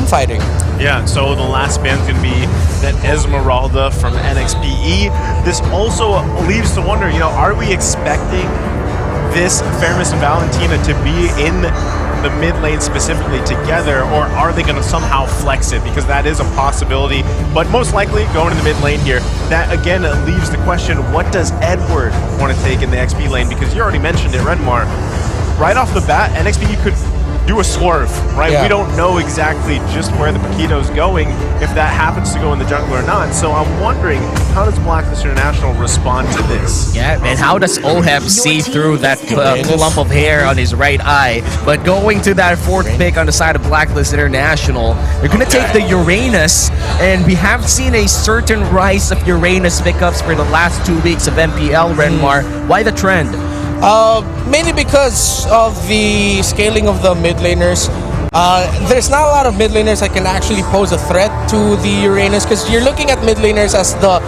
fighting. Yeah, so the last band's going to be that Esmeralda from NXPE. This also leaves to wonder, you know, are we expecting this Faramis and Valentina to be in the mid lane specifically together, or are they going to somehow flex it? Because that is a possibility, but most likely going in the mid lane here. That again leaves the question, what does Edward want to take in the XP lane? Because you already mentioned it, Redmar. Right off the bat, NXPE could do a swerve, right? Yeah. We don't know exactly just where the Paquito's going, if that happens to go in the jungle or not. So I'm wondering, how does Blacklist International respond to this? Yeah, and how does Oheb see through that clump of hair on his right eye? But going to that fourth pick on the side of Blacklist International, they're going to take the Uranus, and we have seen a certain rise of Uranus pickups for the last 2 weeks of MPL, Renmar. Why the trend? Mainly because of the scaling of the mid laners. There's not a lot of mid laners that can actually pose a threat to the Uranus, because you're looking at mid laners as the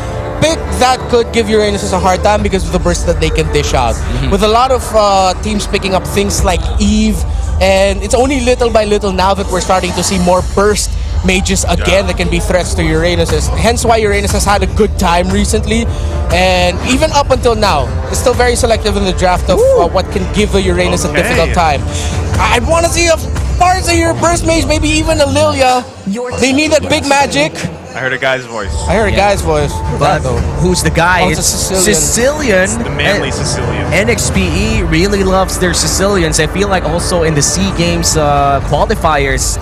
pick that could give Uranus a hard time because of the burst that they can dish out. With a lot of teams picking up things like Eve, and it's only little by little now that we're starting to see more burst mages again that can be threats to Uranus. Hence why Uranus has had a good time recently, and even up until now, it's still very selective in the draft of what can give the Uranus a difficult time. I want to see a Farseer burst mage, maybe even a Lilia. They need that big magic. I heard a guy's voice. I heard a guy's voice. But who's the guy? Oh, it's it's a Sicilian. The manly Sicilian. NXPE really loves their Sicilians. I feel like also in the SEA Games qualifiers,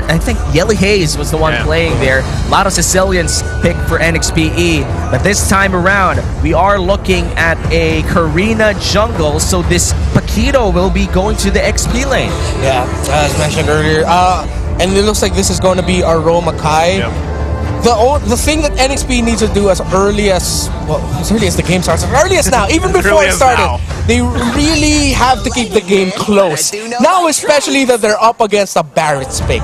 I think Yelly Hayes was the one playing there. A lot of Sicilians picked for NXPE. But this time around, we are looking at a Karina jungle. So this Paquito will be going to the XP lane. Yeah, as mentioned earlier. And it looks like this is going to be Aroma Kai. The thing that NXP needs to do as early as the game starts, as early as now, even before it started, they really have to keep the game close. Now, especially that they're up against a Barrett's pick.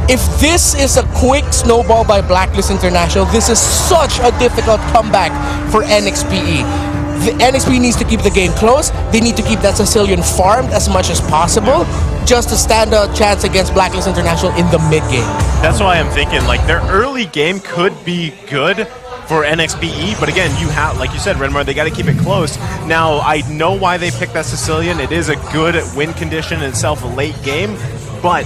If this is a quick snowball by Blacklist International, this is such a difficult comeback for NXPE. The NXP needs to keep the game close. They need to keep that Sicilian farmed as much as possible, just to stand a chance against Blacklist International in the mid game. That's why I'm thinking, like, their early game could be good for NXPE, but again, you have, like you said, Renmar, they got to keep it close. Now, I know why they picked that Sicilian. It is a good win condition in itself, a late game, but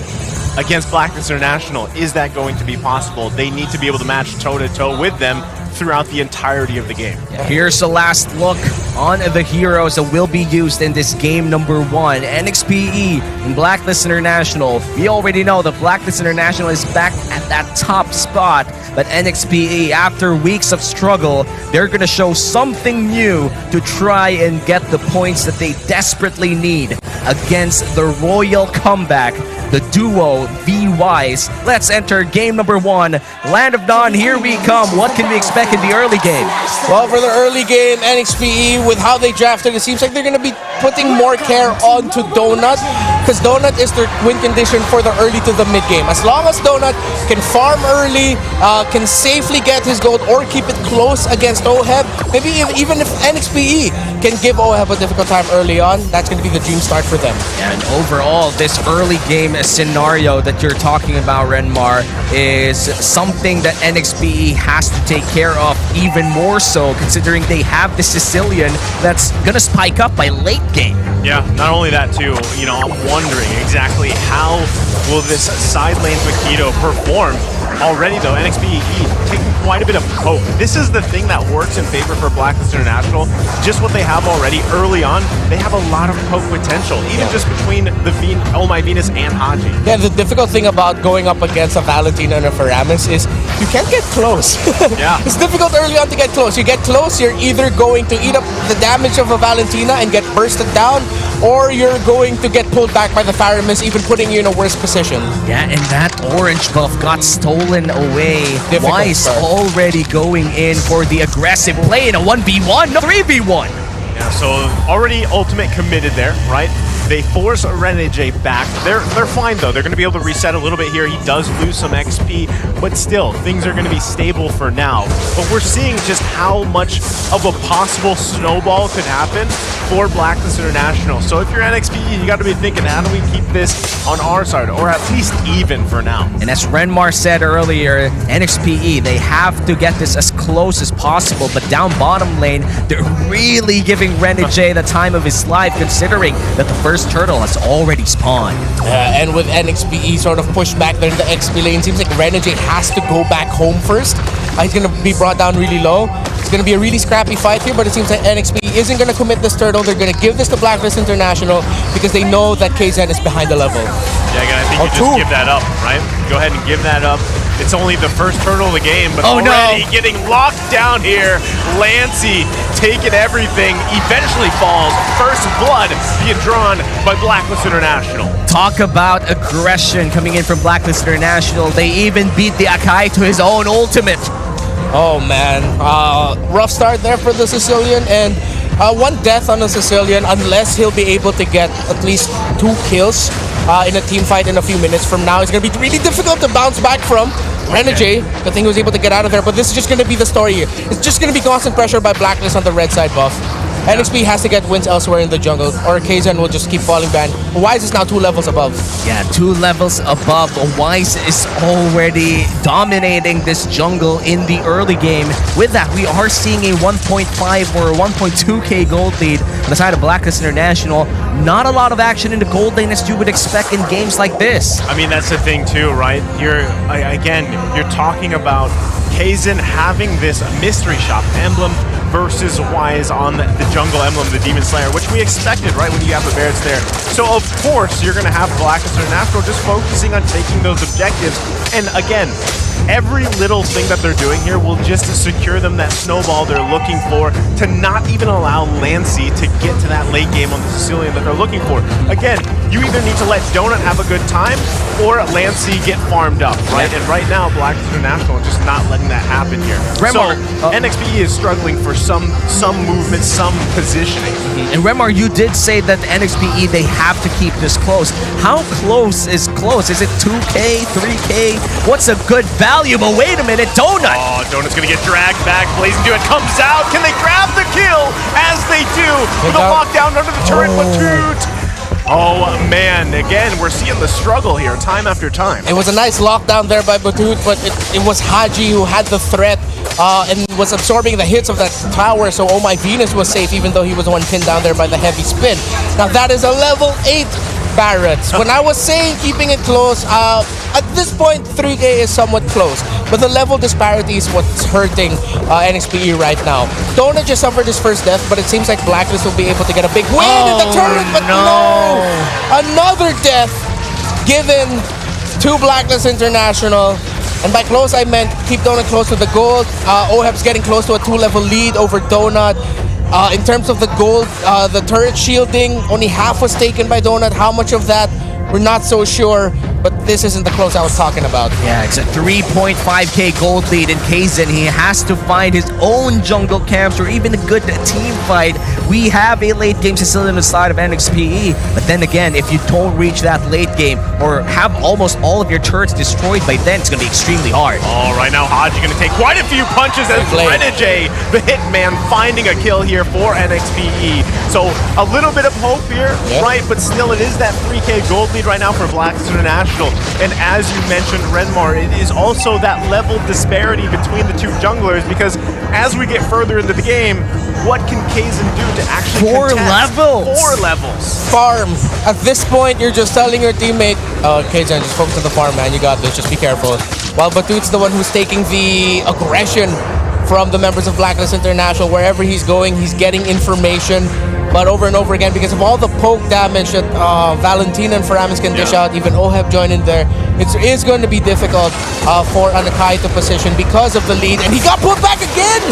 against Blacklist International, is that going to be possible? They need to be able to match toe-to-toe with them throughout the entirety of the game. Here's a last look on the heroes that will be used in this game number 1. NXPE and Blacklist International. We already know that Blacklist International is back at that top spot, but NXPE, after weeks of struggle, they're going to show something new to try and get the points that they desperately need against the Royal Comeback, the duo VYs. Let's enter game number 1. Land of Dawn, here we come. What can we expect in the early game? Well, for the early game, NXPE, with how they drafted, it seems like they're going to be putting more care onto Donut, because Donut is their win condition for the early to the mid game. As long as Donut can farm early, can safely get his gold, or keep it close against Oheb, maybe even if NXPE can give Oheb a difficult time early on, that's going to be the dream start for them. And overall, this early game scenario that you're talking about, Renmar, is something that NXPE has to take care of even more so, considering they have the Sicilian that's gonna spike up by late game. Yeah, not only that too, you know, I'm wondering exactly how will this side lane Paquito perform. Already though, NXPE taking quite a bit of poke. This is the thing that works in favor for Blacklist International. Just what they have already early on, they have a lot of poke potential, even just between the Oh My Venus and Haji. Yeah, the difficult thing about going up against a Valentina and a Faramis is you can't get close. Yeah. It's difficult early on to get close. You get close, you're either going to eat up the damage of a Valentina and get bursted down, or you're going to get pulled back by the Faramis, even putting you in a worse position. Yeah, and that orange buff got stolen away. Wise already going in for the aggressive play in a 1v1, no 3v1. Yeah, so already ultimate committed there, right? They force Renege back. They're fine though. They're going to be able to reset a little bit here. He does lose some XP, but still, things are going to be stable for now. But we're seeing just how much of a possible snowball could happen for Blacklist International. So if you're NXPE, you got to be thinking, how do we keep this on our side, or at least even for now? And as Renmar said earlier, NXPE, they have to get this as close as possible, but down bottom lane, they're really giving Renege the time of his life, considering that the first turtle has already spawned. And with NXPE sort of pushed back there in the XP lane, seems like Renege has to go back home first. He's going to be brought down really low. It's going to be a really scrappy fight here, but it seems like NXPE isn't going to commit this turtle. They're going to give this to Blacklist International because they know that KZen is behind the level. Yeah, again, I think you just give that up, right? Go ahead and give that up. It's only the first turtle of the game, but already getting locked down here. Lancey taking everything, eventually falls. First blood being drawn by Blacklist International. Talk about aggression coming in from Blacklist International. They even beat the Akai to his own ultimate. Oh man, rough start there for the Sicilian, and one death on the Sicilian unless he'll be able to get at least 2 kills in a team fight in a few minutes from now. It's going to be really difficult to bounce back from. Renege, I think he was able to get out of there, but this is just going to be the story here. It's just going to be constant pressure by Blacklist on the red side buff. NXP has to get wins elsewhere in the jungle, or KZen will just keep falling behind. Wise is now 2 levels above. Yeah, 2 levels above. Wise is already dominating this jungle in the early game. With that, we are seeing a 1.5 or 1.2k gold lead on the side of Blacklist International. Not a lot of action in the gold lane as you would expect in games like this. I mean, that's the thing too, right? You're talking about KZen having this mystery shop emblem versus Wise on the jungle emblem, the Demon Slayer, which we expected, right, when you have the Barretts there. So, of course, you're going to have Blacklist International just focusing on taking those objectives. And again, every little thing that they're doing here will just secure them that snowball they're looking for to not even allow Lancey to get to that late game on the Sicilian that they're looking for. Again, you either need to let Donut have a good time or Lancey get farmed up, right? And right now, Blacklist International is just not letting that happen here. Remar, so NXPE is struggling for some movement, some positioning. And Remar, you did say that the NXPE, they have to keep this close. How close is close? Is it 2k, 3k? What's a good value? But wait a minute, Donut! Oh, Donut's gonna get dragged back. Blazing Duet comes out. Can they grab the kill? As they do, with a lockdown under the turret, Batut! Oh man, again, we're seeing the struggle here time after time. It was a nice lockdown there by Batut, but it was Haji who had the threat and was absorbing the hits of that tower, so Oh My Venus was safe even though he was one pinned down there by the heavy spin. Now that is a level 8 Barrett. When I was saying keeping it close, at this point 3k is somewhat close, but the level disparity is what's hurting NXPE right now. Donut just suffered his first death, but it seems like Blacklist will be able to get a big win in the turret, but no! Another death given to Blacklist International. And by close, I meant keep Donut close to the gold. Oheb's getting close to a 2-level lead over Donut. In terms of the gold, the turret shielding, only half was taken by Donut. How much of that, we're not so sure, but this isn't the close I was talking about. Yeah, it's a 3.5k gold lead in KZen. He has to find his own jungle camps or even a good team fight. We have a late game Sicilian on the side of NXPE, but then again, if you don't reach that late game or have almost all of your turrets destroyed by then, it's going to be extremely hard. Oh, right now, Haji going to take quite a few punches as Renege, the hitman, finding a kill here for NXPE. So a little bit of hope here, right? But still, it is that 3k gold lead right now for Blacklist International. And as you mentioned, Renmar, it is also that level disparity between the two junglers, because as we get further into the game, what can KZen do to actually 4 levels? 4 levels. Farm. At this point, you're just telling your teammate, KZen, just focus on the farm, man. You got this. Just be careful. While Batut's the one who's taking the aggression from the members of Blacklist International. Wherever he's going, he's getting information. But over and over again, because of all the poke damage that Valentina and Faramis can dish out, even Oheb joined in there, it is going to be difficult for Anakai to position because of the lead. And he got put back again!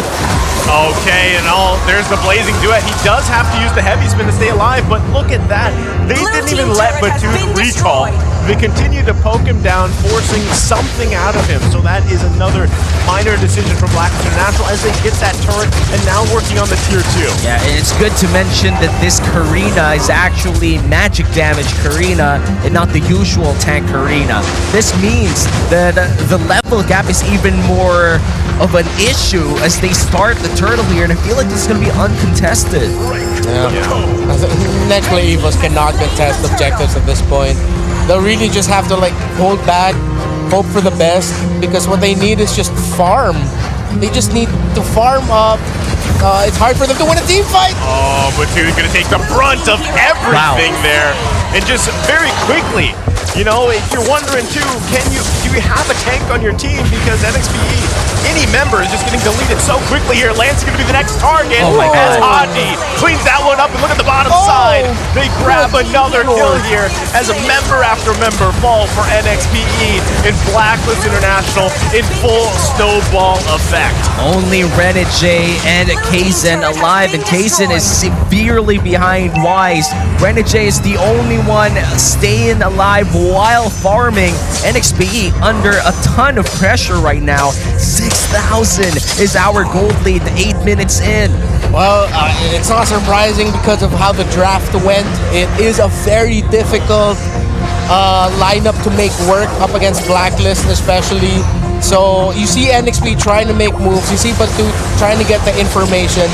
Okay, and there's the Blazing Duet. He does have to use the heavy spin to stay alive, but look at that. They didn't even let Batut recall. They continue to poke him down, forcing something out of him. So that is another minor decision from Blacklist International as they get that turret and now working on the tier 2. Yeah, and it's good to mention mentioned that this Karina is actually magic damage Karina and not the usual tank Karina. This means that the level gap is even more of an issue as they start the turtle here, and I feel like this is going to be uncontested. Next play Evos cannot contest objectives at this point. They'll really just have to like hold back, hope for the best, because what they need is just farm. They just need to farm up. It's hard for them to win a team fight. Oh, but dude, gonna take the brunt of everything there. And just very quickly, you know, if you're wondering too, do you have a tank on your team? Because NXPE, any member is just getting deleted so quickly here. Lance is gonna be the next target. Oh my as God. Haji cleans that one up, and look at the bottom side. They grab another kill here as a member after member fall for NXPE in Blacklist International in full snowball effect. Only Renegade and Kaizen alive, and Kaizen is severely behind Wise. Renegade is the only one staying alive while farming. NXPE under a ton of pressure right now. 6,000 is our gold lead 8 minutes in. Well, it's not surprising because of how the draft went. It is a very difficult lineup to make work up against Blacklist especially. So you see NXP trying to make moves, you see Batu trying to get the information.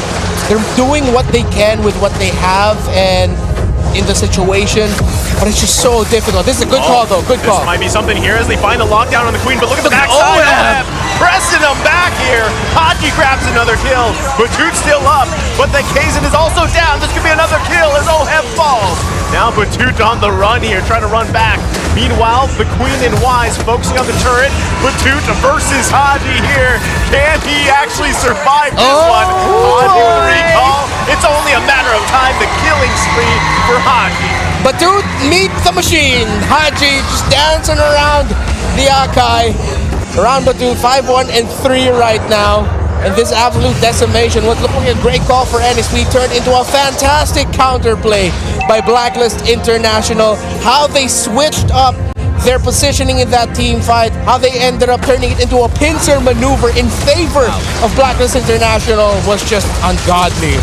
They're doing what they can with what they have and in the situation, but it's just so difficult. This is a good call though, good call. This might be something here as they find a lockdown on the Queen, but look at the backside. Pressing them back here. Haji grabs another kill. Batut's still up, but then Kaizen is also down. This could be another kill as Oheb falls. Now Batut on the run here, trying to run back. Meanwhile, the Queen and Wise focusing on the turret. Batut versus Haji here. Can he actually survive this one? Haji with a recall. It's only a matter of time. The killing spree for Haji. Batu, meet the machine. Haji just dancing around the Akai. Around Batu, 5-1 and 3 right now. And this absolute decimation was looking a great call for NXP, turned into a fantastic counterplay by Blacklist International. How they switched up their positioning in that team fight, how they ended up turning it into a pincer maneuver in favor of Blacklist International was just ungodly.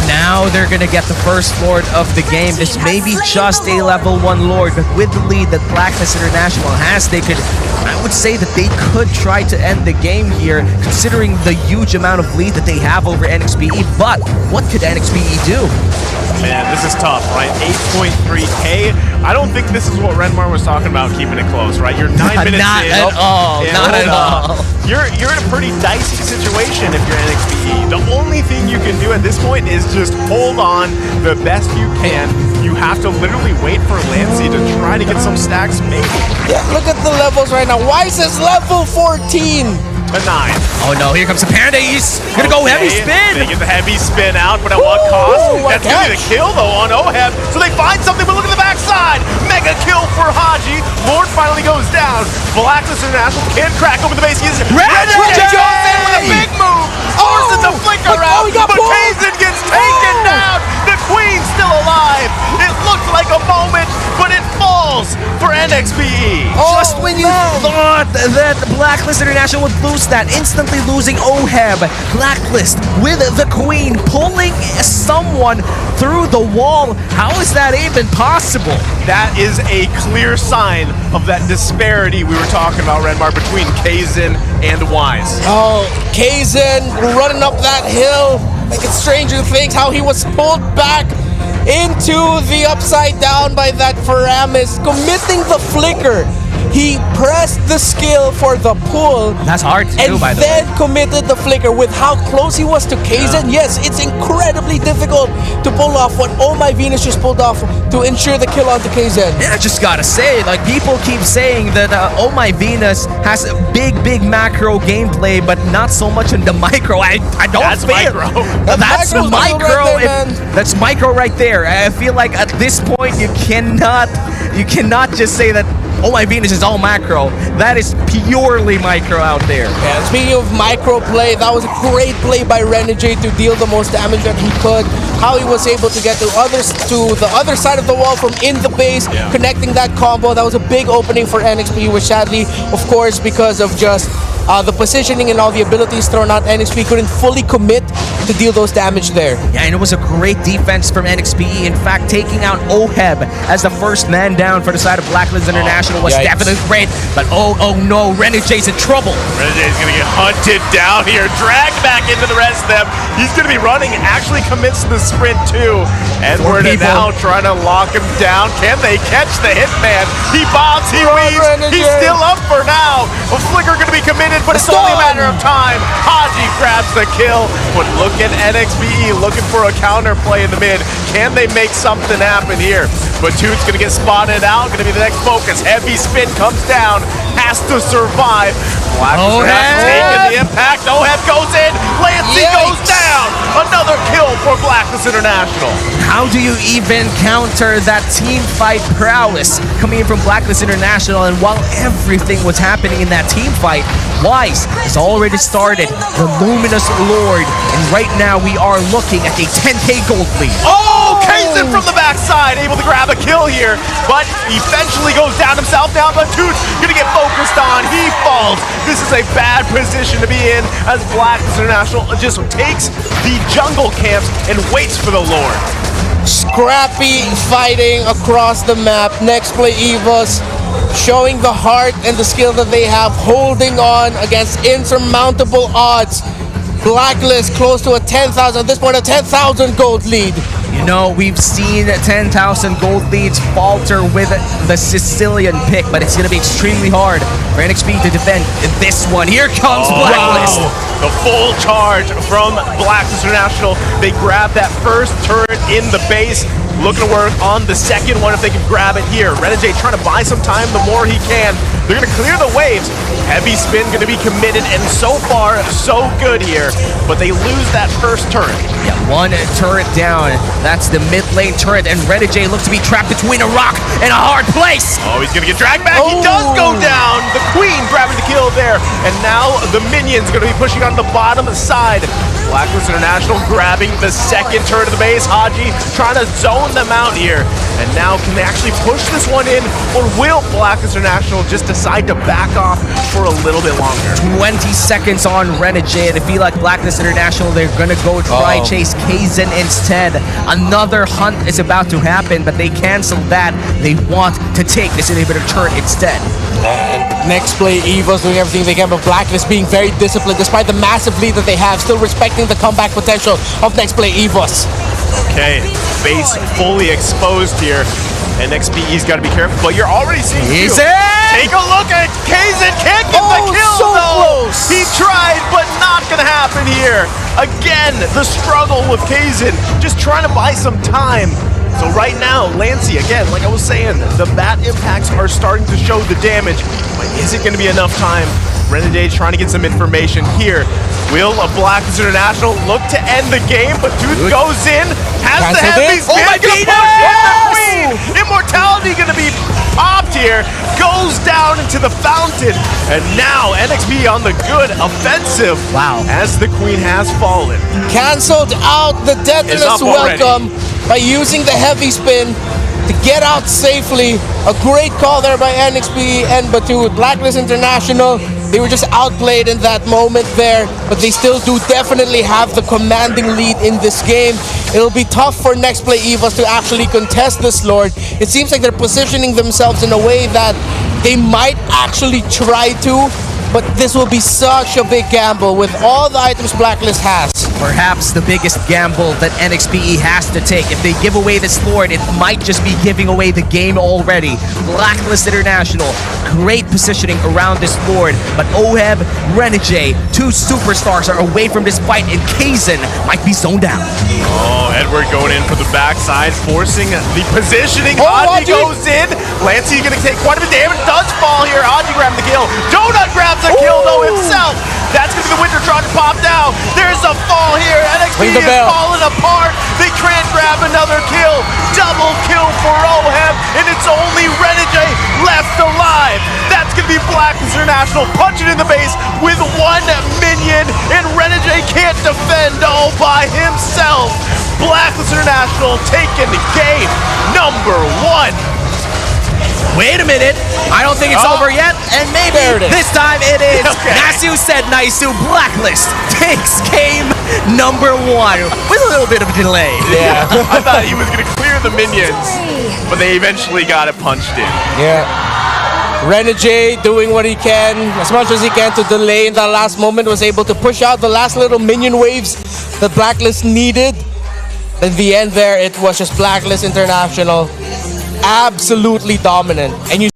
Now they're gonna get the first Lord of the game. This may be just a level 1 Lord, but with the lead that Blacklist International has, I would say that they could try to end the game here, considering the huge amount of lead that they have over NXPE. But what could NXPE do? Man, this is tough, right? 8.3K. I don't think this is what Renmar was talking about, keeping it cose, right? You're 9 minutes Not in. at all. Yeah, Not at all. You're in a pretty dicey situation if you're NXPE. The only thing you can do at this point is just hold on the best you can. You have to literally wait for Lancey to try to get some stacks maybe. Yeah, look at the levels right now. Wise is level 14. A 9. Oh no, here comes the Paradise. Gonna go heavy spin. They get the heavy spin out, but at what cost? That's gonna be the kill though on Oheb. So they find something, but look at the backside. Mega kill for Haji. Lord finally goes down. Blacklist International can't crack open the base. He is Renegade jumps in with a big move. Forces the flicker out, but Kaizen gets taken down. The Queen's still alive. It looked like a moment, but it falls for NXPE. Just when you thought that Blacklist International would lose that, instantly losing Oheb. Blacklist with the Queen pulling someone through the wall. How is that even possible? That is a clear sign of that disparity we were talking about, Renmar, between Kaizen and Wise. Oh, Kaizen running up that hill, making stranger things, how he was pulled back into the upside down by that Faramis, committing the flicker. He pressed the skill for the pull. That's hard to do, by the way. And then committed the flicker with how close he was to Kaizen. Yes, it's incredibly difficult to pull off what Oh My Venus just pulled off to ensure the kill onto Kaizen. Yeah, I just gotta say, like, people keep saying that Oh My Venus has a big macro gameplay, but not so much in the micro. I don't That's feel micro. That's Micro's micro. right there, man. That's micro right there. I feel like at this point you cannot just say that Oh My Venus is all macro. That is purely micro out there. Yeah, speaking of micro play, that was a great play by Renegade to deal the most damage that he could. How he was able to get to the other side of the wall from in the base, connecting that combo. That was a big opening for NXP, which sadly, of course, because of just the positioning and all the abilities thrown out, NXP couldn't fully commit to deal those damage there. Yeah, and it was a great defense from NXPE. In fact, taking out Oheb as the first man down for the side of Blacklist International was yikes. definitely great. But oh no, Renegades in trouble. Renegades gonna get hunted down here, dragged back into the rest of them. He's gonna be running, actually commits the sprint too. Edward now trying to lock him down. Can they catch the hitman? He bobs, he weaves, he's still up for now. A flicker gonna be committed, but it's only a matter of time. Haji grabs the kill, but look at NXPE looking for a counter play in the mid. Can they make something happen here? Batute's gonna get spotted out, gonna be the next focus. Heavy spin comes down, has to survive. Blacklist taking the impact. Oheb goes in, Lancey goes down. Another kill for Blacklist International. How do you even counter that team fight prowess coming in from Blacklist International? And while everything was happening in that team fight, Wise has already started the Luminous Lord. And right now we are looking at a 10k gold lead. Oh, Kaizen from the backside, able to grab a kill here, but eventually goes down himself. Now Batute's gonna get focused on. He falls. This is a bad position to be in as Blacklist International just takes the jungle camps and waits for the Lord. Scrappy fighting across the map. Next play Evos showing the heart and the skill that they have, holding on against insurmountable odds. Blacklist close to a 10,000, at this point a 10,000 gold lead. You know, we've seen 10,000 gold leads falter with the Sicilian pick, but it's going to be extremely hard for NXP to defend this one. Here comes Blacklist. Wow. The full charge from Blacklist International. They grab that first turret in the base. Looking to work on the second one if they can grab it here. Renegade trying to buy some time the more he can. They're going to clear the waves. Heavy spin going to be committed, and so far, so good here. But they lose that first turret. Yeah, one turret down. That's the mid lane turret, and Renegade looks to be trapped between a rock and a hard place. Oh, he's going to get dragged back. He does go down. The Queen grabbing the kill there. And now the minions going to be pushing on the bottom side. Blacklist International grabbing the second turret of the base. Haji trying to zone them out here. And now can they actually push this one in, or will Blacklist International just decide to back off for a little bit longer? 20 seconds on Renegade. I feel like Blacklist International, they're gonna go try chase Kaizen instead. Another hunt is about to happen, but they cancel that. They want to take this inhibitor turret instead. Next play Evos doing everything they can, but Blacklist being very disciplined despite the massive lead that they have, still respecting the comeback potential of next play Evos. Okay, base fully exposed here. NXPE's got to be careful, but you're already seeing Take a look at Kaizen, can't get the kill so though. close. He tried, but not gonna happen here. Again, the struggle with Kaizen, just trying to buy some time. So right now, Lancey, again, like I was saying, the bat impacts are starting to show the damage, but is it gonna be enough time? Renegade's trying to get some information here. Will a Blacklist International look to end the game, but Dude goes in, has the heavy spin, oh my gonna push in the Queen! Immortality gonna be popped here, goes down into the fountain, and now NXP on the good offensive. Wow. As the Queen has fallen. Cancelled out the Deathless welcome by using the heavy spin to get out safely. A great call there by NXPE and Batut. Blacklist International, they were just outplayed in that moment there, but they still do definitely have the commanding lead in this game. It'll be tough for next play Evos to actually contest this Lord. It seems like they're positioning themselves in a way that they might actually try to, but this will be such a big gamble with all the items Blacklist has. Perhaps the biggest gamble that NXPE has to take. If they give away this Lord, it might just be giving away the game already. Blacklist International, great positioning around this Lord, but Oheb, Renegade, two superstars are away from this fight, and Kaizen might be zoned out. Oh, Edward going in for the backside, forcing the positioning. Haji goes in. Lancey gonna take quite a bit of damage, does fall here. Haji grabbed the kill. Donut grabs the kill though himself. That's gonna be the Winter trying to pop down. There's a fall here. NXPE is falling apart. They can't grab another kill. Double kill for Oheb, and it's only Renegade left alive. That's gonna be Blacklist International punching in the base with one minion, and Renegade can't defend all by himself. Blacklist International taking the game number one. Wait a minute. I don't think it's over yet. And maybe There it is. this time it is. Okay. Nasu said Naisu. Blacklist takes game number 1 with a little bit of a delay. Yeah. I thought he was going to clear the minions, but they eventually got it punched in. Yeah. Renegade doing what he can, as much as he can to delay in the last moment, was able to push out the last little minion waves that Blacklist needed. In the end there, it was just Blacklist International absolutely dominant. And you